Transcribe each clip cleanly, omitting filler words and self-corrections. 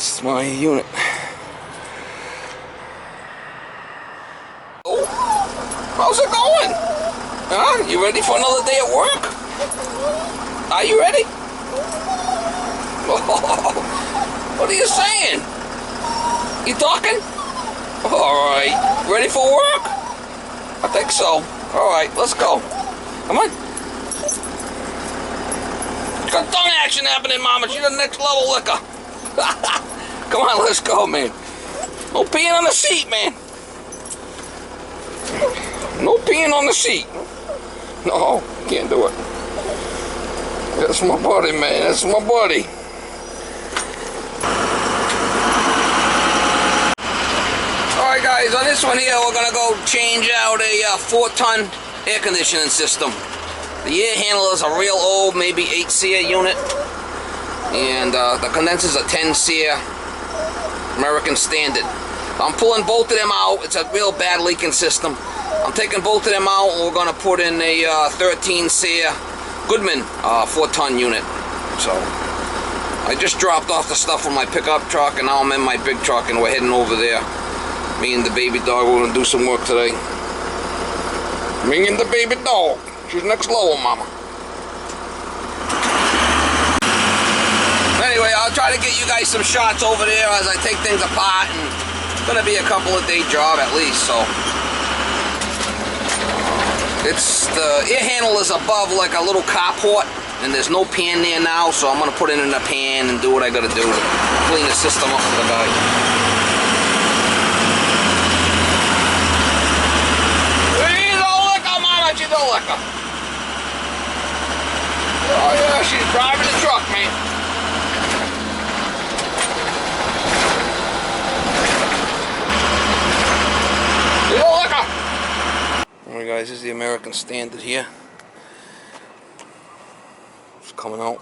It's my unit. Oh, how's it going? Huh? You ready for another day at work? Are you ready? Oh, what are you saying? You talking? Alright. Ready for work? I think so. Alright, let's go. Come on. Got tongue action happening, Mama. She's the next level liquor. Come on, let's go, man. No peeing on the seat, man. No peeing on the seat. No, can't do it. That's my buddy, man. That's my buddy. Alright, guys, on this one here, we're going to go change out a 4-ton air conditioning system. The air handler is a real old, maybe 8 SEER unit. And the condenser's a 10 SEER American Standard. I'm pulling both of them out. It's a real bad leaking system. I'm taking both of them out and we're going to put in a 13 SEER Goodman 4-ton unit. So I just dropped off the stuff from my pickup truck and now I'm in my big truck and we're heading over there. Me and the baby dog, we're going to do some work today. Me and the baby dog. She's next level, Mama. Anyway, I'll try to get you guys some shots over there as I take things apart, and it's going to be a couple of day job at least, so. It's the air handle is above like a little carport, and there's no pan there now, so I'm going to put it in a pan and do what I got to do to clean the system up for the guy. She's a liquor, Mama, she's a liquor. Oh yeah, she's driving the truck, man. Alright guys, this is the American Standard here. It's coming out.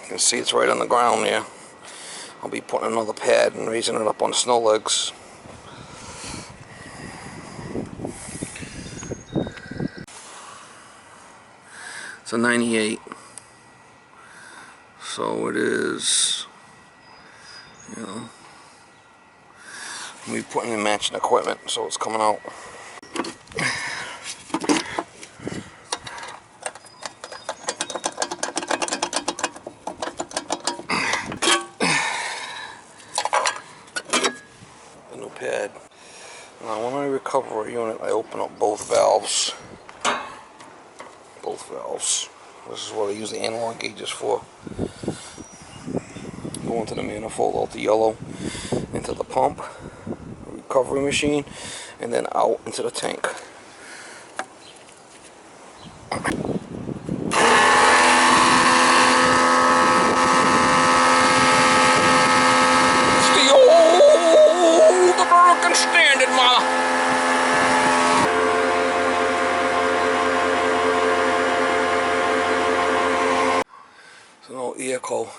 You can see it's right on the ground there. I'll be putting another pad and raising it up on snow legs. It's a 98. So it is, you know, we're putting in matching equipment, so it's coming out. The new pad. Now when I recover a unit, I open up both valves. Both valves. This is what I use the analog gauges for. Go into the manifold, out the yellow, into the pump, recovery machine, and then out into the tank. It's the old American Standard, Mama. It's an old Echo.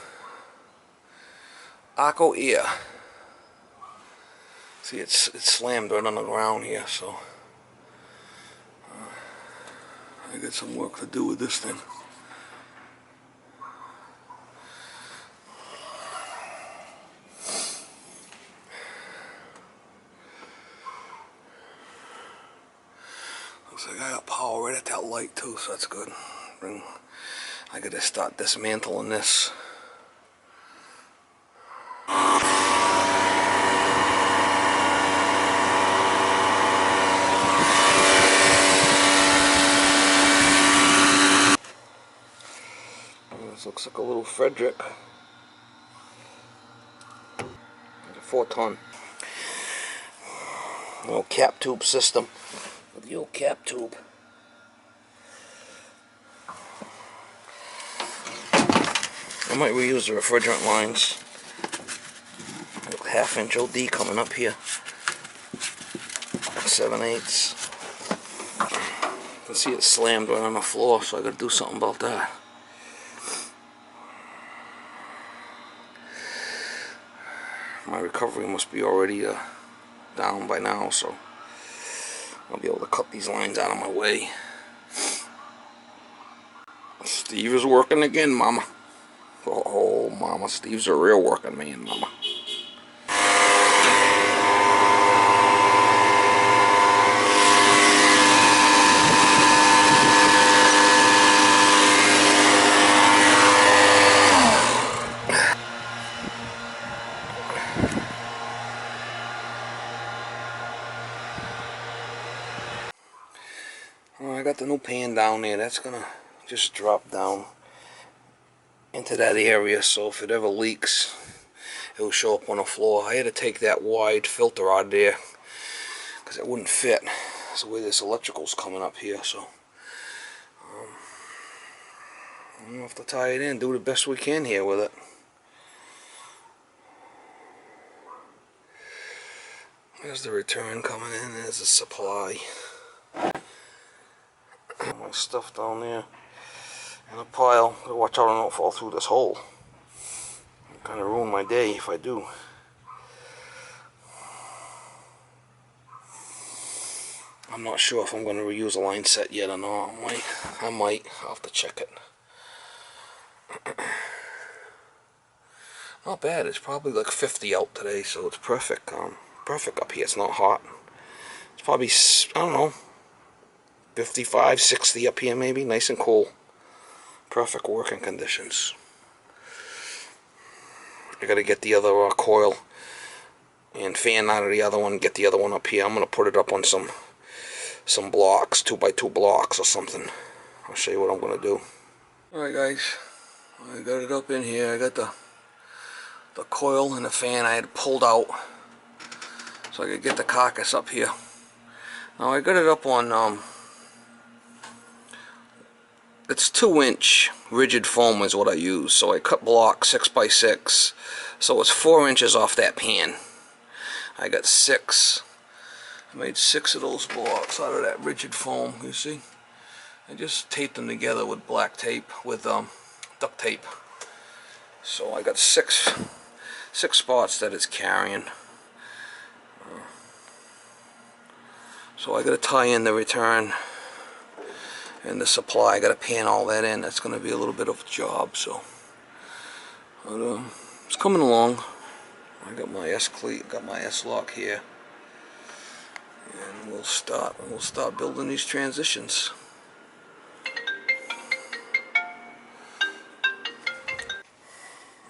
Arco ear. See, it's slammed right on the ground here, so I got some work to do with this thing. Looks like I got power right at that light too, so that's good. And I gotta start dismantling this. This looks like a little Frederick. It's a 4-ton. Little cap tube system with the old cap tube. I might reuse the refrigerant lines. 1/2-inch OD coming up here. 7/8. You can see it slammed right on the floor, so I gotta do something about that. My recovery must be already down by now, so I'll be able to cut these lines out of my way. Steve is working again, Mama. Oh, mama, Steve's a real working man, mama. Oh, I got the new pan down there. That's gonna just drop down into that area, so if it ever leaks, it'll show up on the floor. I had to take that wide filter out of there because it wouldn't fit. That's the way this electrical's coming up here, so I'm gonna have to tie it in, do the best we can here with it. There's the return coming in, there's the supply. My stuff down there in a pile. Gotta watch out I don't fall through this hole. Kind of ruin my day if I do. I'm not sure if I'm going to reuse a line set yet or not. I might. I'll have to check it. Not bad. It's probably like 50 out today, so it's perfect. Perfect up here. It's not hot. It's probably, I don't know, 55, 60 up here maybe. Nice and cool. Perfect working conditions. I gotta get the other coil and fan out of the other one. Get the other one up here. I'm gonna put it up on some blocks, 2x2 blocks or something. I'll show you what I'm gonna do. Alright guys, I got it up in here. I got the coil and the fan I had pulled out so I could get the carcass up here. Now I got it up on it's 2-inch rigid foam is what I use. So I cut block 6x6, so it's 4 inches off that pan. I got 6. I made 6 of those blocks out of that rigid foam, you see? I just taped them together with black tape, with duct tape. So I got 6 spots that it's carrying. So I gotta tie in the return and the supply. I gotta pan all that in. That's gonna be a little bit of a job, so. But, it's coming along. I got my S-cleat, got my S-lock here. And we'll start building these transitions.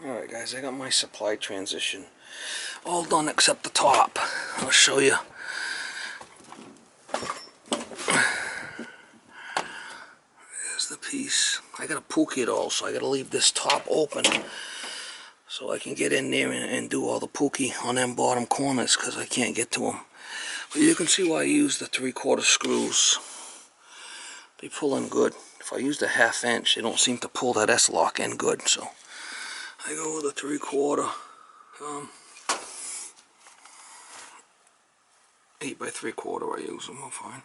Alright guys, I got my supply transition all done except the top. I'll show you. There's the piece. I gotta pookie it all, so I gotta leave this top open so I can get in there and do all the pookie on them bottom corners because I can't get to them. But you can see why I use the 3/4 screws. They pull in good. If I use the 1/2 inch, they don't seem to pull that S-lock in good, so I go with a 3/4. 8 by 3/4 I use them, I'm fine.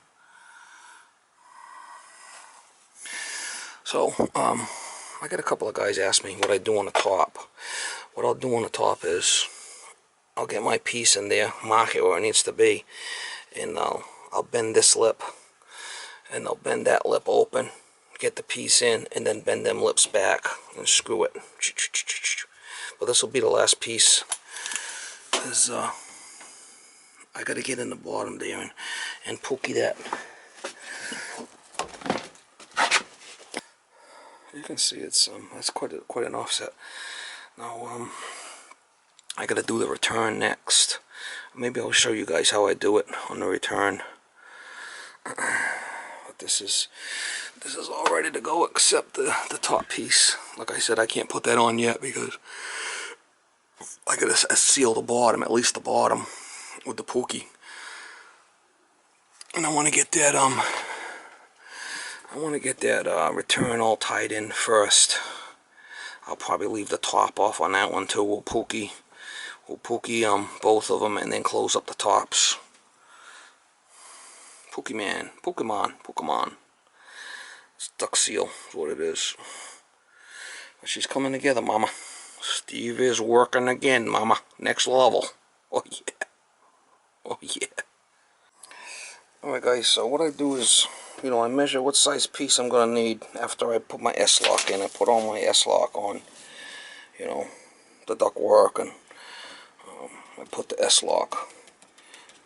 So, I got a couple of guys ask me what I do on the top. What I'll do on the top is, I'll get my piece in there, mark it where it needs to be, and I'll bend this lip, and I'll bend that lip open, get the piece in, and then bend them lips back, and screw it. But this will be the last piece, because I got to get in the bottom there and pookie that. You can see it's that's quite an offset. Now I got to do the return next. Maybe I'll show you guys how I do it on the return. But this is all ready to go except the top piece. Like I said, I can't put that on yet because I gotta seal the bottom, at least the bottom, with the pookie. And I want to get that return all tied in first. I'll probably leave the top off on that one too. We'll pookie both of them and then close up the tops. Pokemon. It's duck seal is what it is. But she's coming together, mama. Steve is working again, mama. Next level. Oh yeah. Oh yeah. Alright guys, so what I do is, I measure what size piece I'm going to need after I put my S-lock in. I put all my S-lock on. you know, the duct work, and I put the S-lock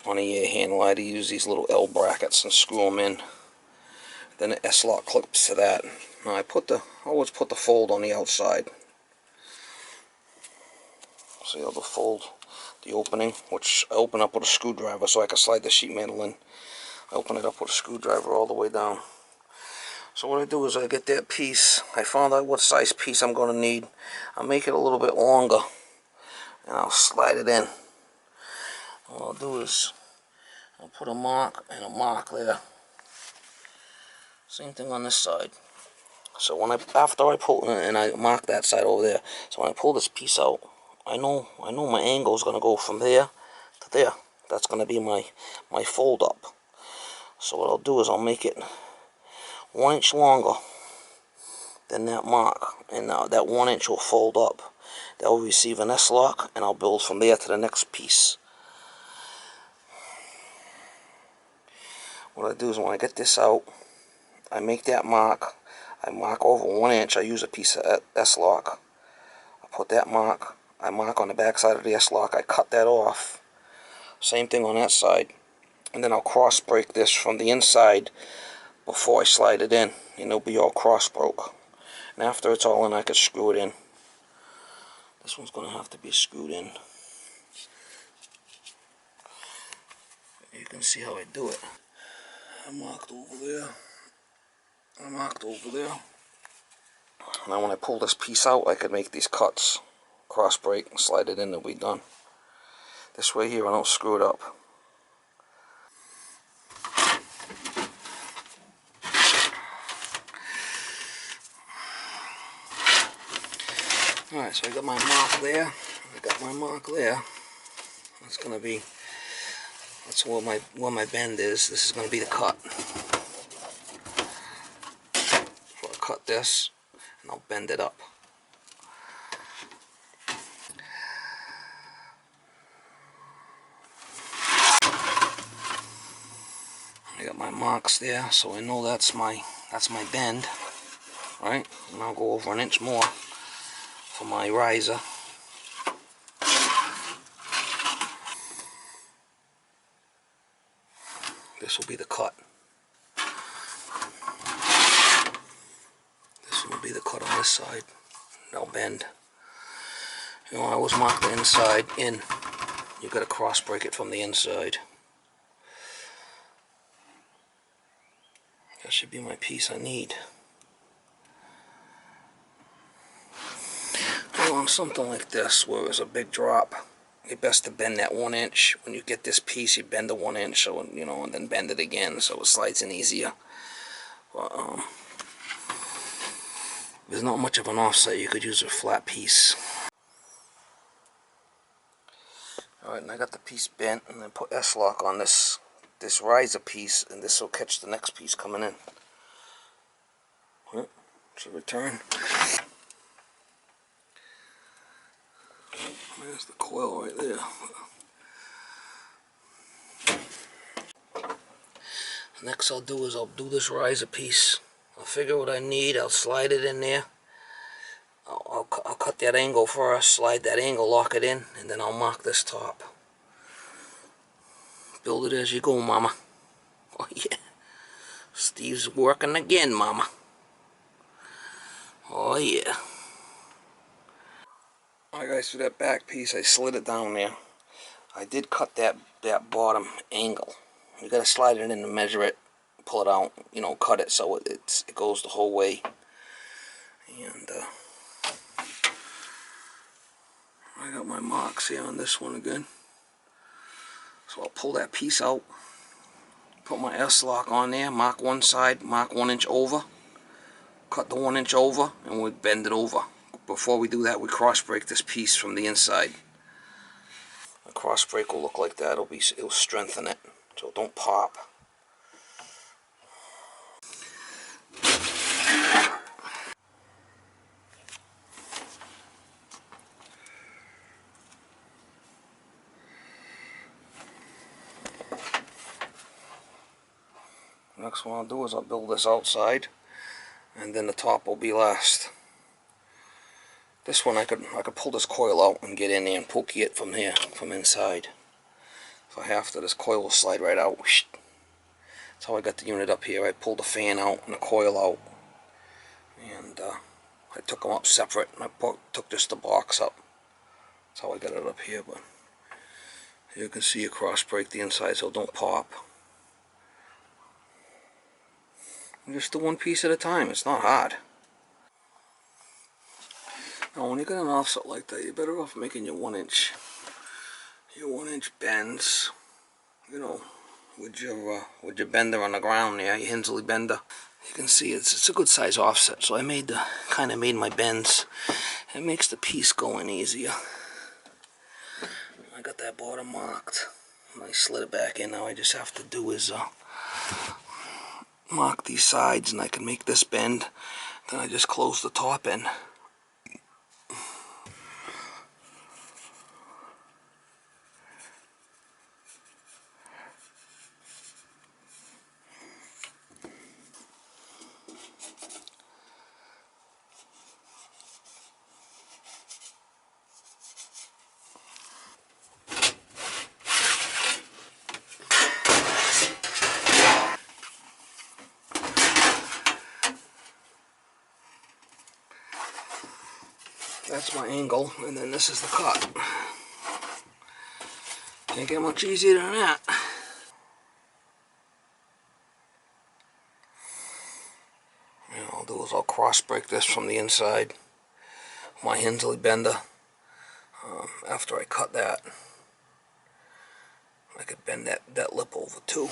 on the air handle. I had to use these little L brackets and screw them in. Then the S-lock clips to that. Now I always put the fold on the outside. See how the fold, the opening, which I open up with a screwdriver so I can slide the sheet metal in. I open it up with a screwdriver all the way down. So what I do is I get that piece. I found out what size piece I'm going to need. I'll make it a little bit longer, and I'll slide it in. What I'll do is I'll put a mark and a mark there. Same thing on this side. So after I pull, and I mark that side over there. So when I pull this piece out, I know my angle is going to go from there to there. That's going to be my fold up. So what I'll do is I'll make it 1 inch longer than that mark, and that 1 inch will fold up. That will receive an S-lock, and I'll build from there to the next piece. What I do is when I get this out, I make that mark. I mark over 1 inch. I use a piece of S-lock. I put that mark. I mark on the back side of the S-lock. I cut that off. Same thing on that side. And then I'll cross break this from the inside before I slide it in. And it'll be all cross broke. And after it's all in, I can screw it in. This one's going to have to be screwed in. You can see how I do it. I marked over there. I marked over there. Now when I pull this piece out, I could make these cuts. Cross break and slide it in, and we're done. This way here I don't screw it up. Alright, so I got my mark there. That's where my bend is. This is gonna be the cut. So I'll cut this and I'll bend it up. I got my marks there, so I know that's my bend. Right? And I'll go over 1 inch more for my riser. This will be the cut. This will be the cut on this side. They'll bend. You know, I always mark the inside in. You got to cross break it from the inside. That should be my piece I need. On something like this, where there's a big drop, it's best to bend that 1 inch. When you get this piece, you bend the 1 inch, so you know, and then bend it again, so it slides in easier. But there's not much of an offset. You could use a flat piece. All right, and I got the piece bent, and then put S-lock on this riser piece, and this will catch the next piece coming in. Right, so return. There's the coil right there. Next I'll do is I'll do this riser piece. I'll figure what I need. I'll slide it in there. I'll cut that angle first, slide that angle, lock it in, and then I'll mark this top. Build it as you go, mama. Oh yeah. Steve's working again, mama. Oh yeah. Alright guys, for that back piece, I slid it down there. I did cut that bottom angle. You gotta slide it in and measure it, pull it out, you know, cut it so it goes the whole way. And I got my marks here on this one again. So I'll pull that piece out, put my S-lock on there, mark one side, mark 1 inch over, cut the 1 inch over, and we bend it over. Before we do that, we cross break this piece from the inside. The cross break will look like that. It'll strengthen it, so it don't pop. Next one I'll do is I'll build this outside, and then the top will be last. This one I could pull this coil out and get in there and pokey it from here, from inside. If I have to, this coil will slide right out. That's how I got the unit up here. I pulled the fan out and the coil out, and I took them up separate, and I took just the box up. That's how I got it up here. But you can see a cross break the inside, so don't pop. Just do one piece at a time. It's not hard. Now, when you got an offset like that, you're better off making your 1-inch bends. You know, with your bender on the ground there, your Hensley bender. You can see it's a good size offset. So I kind of made my bends. It makes the piece go in easier. I got that bottom marked. I slid it back in. Now I just have to do is mark these sides, and I can make this bend. Then I just close the top in. That's my angle, and then this is the cut. Can't get much easier than that. And I'll do is I'll cross break this from the inside, my Hensley bender. After I cut that, I could bend that lip over too.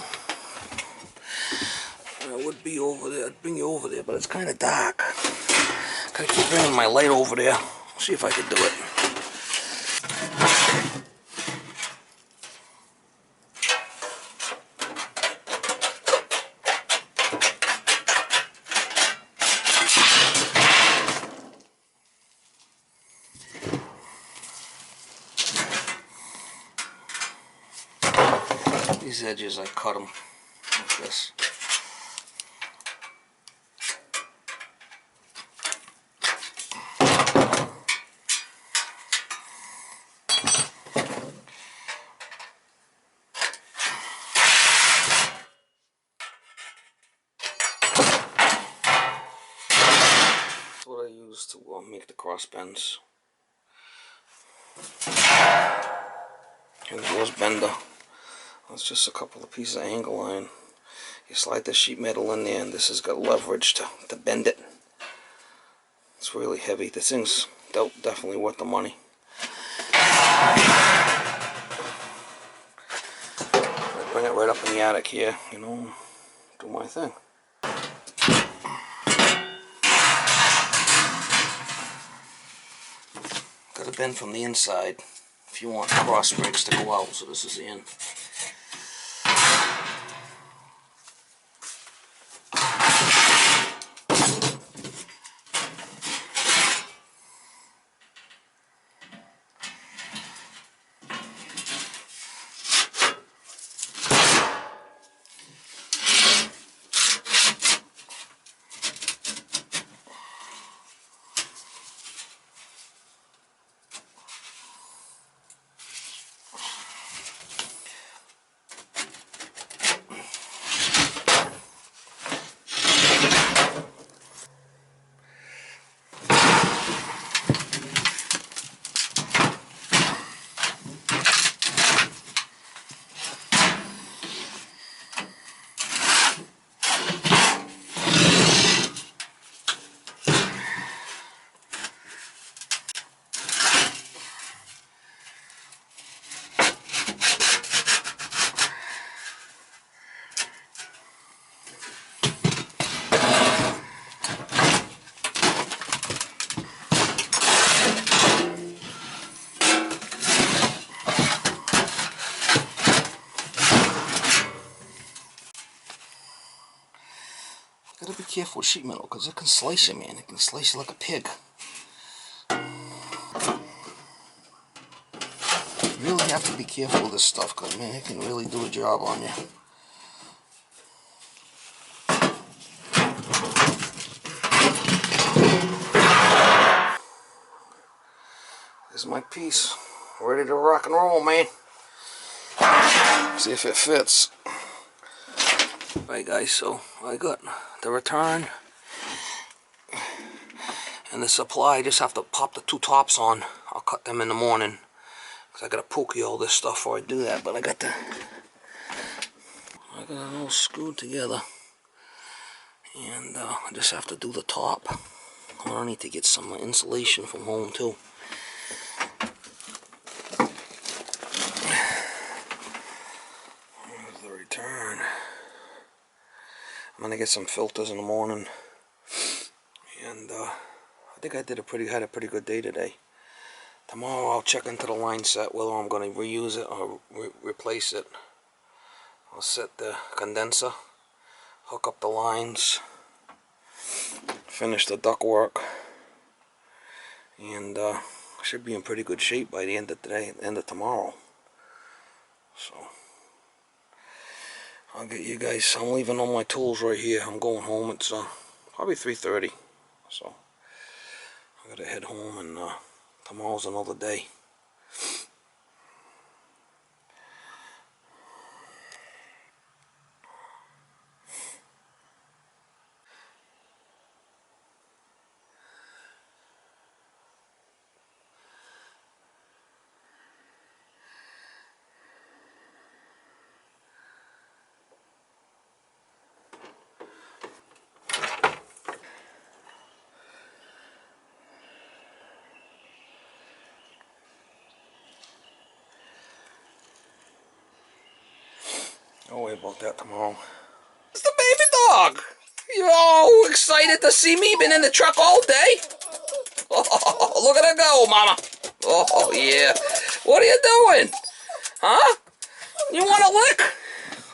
And it would be over there. I'd bring you over there, but it's kind of dark. Gotta keep bringing my light over there. See if I can do it. These edges, I cut them like this. That's what I use to make the cross bends. Here's yours bender. It's just a couple of pieces of angle iron. You slide the sheet metal in there, and this has got leverage to bend it. It's really heavy. This thing's definitely worth the money. I bring it right up in the attic here, you know, do my thing. Got to bend from the inside if you want cross breaks to go out. So this is the end. Gotta be careful with sheet metal, because it can slice you, man. It can slice you like a pig. You really have to be careful with this stuff, because, man, it can really do a job on you. There's my piece. Ready to rock and roll, man. See if it fits. Alright guys, so I got the return and the supply. I just have to pop the two tops on. I'll cut them in the morning because I gotta pokey all this stuff before I do that. But I got it all screwed together, and I just have to do the top. I need to get some insulation from home too. There's the return. I'm gonna get some filters in the morning, and I think I had a pretty good day today. Tomorrow I'll check into the line set whether I'm gonna reuse it or replace it. I'll set the condenser, hook up the lines, finish the ductwork, and I should be in pretty good shape by the end of today, end of tomorrow. So I'll get you guys. I'm leaving all my tools right here. I'm going home. It's probably 3:30, so I gotta head home, and tomorrow's another day. Don't worry about that tomorrow. It's the baby dog! You're all excited to see me? Been in the truck all day? Oh, look at her go, mama. Oh, yeah. What are you doing? Huh? You want a lick?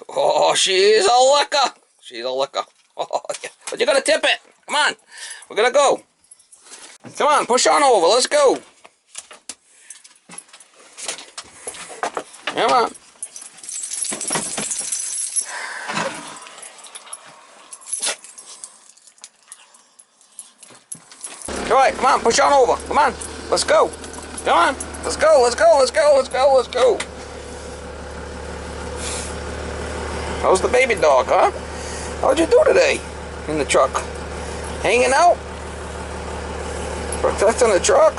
Oh, she's a licker. She's a licker. Oh, yeah. But you're gonna tip it. Come on. We're gonna go. Come on, push on over. Let's go. Come on. Alright, come on, push on over. Come on, let's go. Come on, let's go, let's go, let's go, let's go, let's go. How's the baby dog, huh? How'd you do today in the truck? Hanging out? Protecting the truck?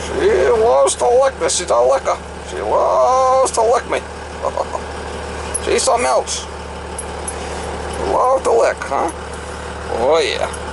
She loves to lick me. She's a licker. She loves to lick me. She's something else. Love to lick, huh? Oh yeah.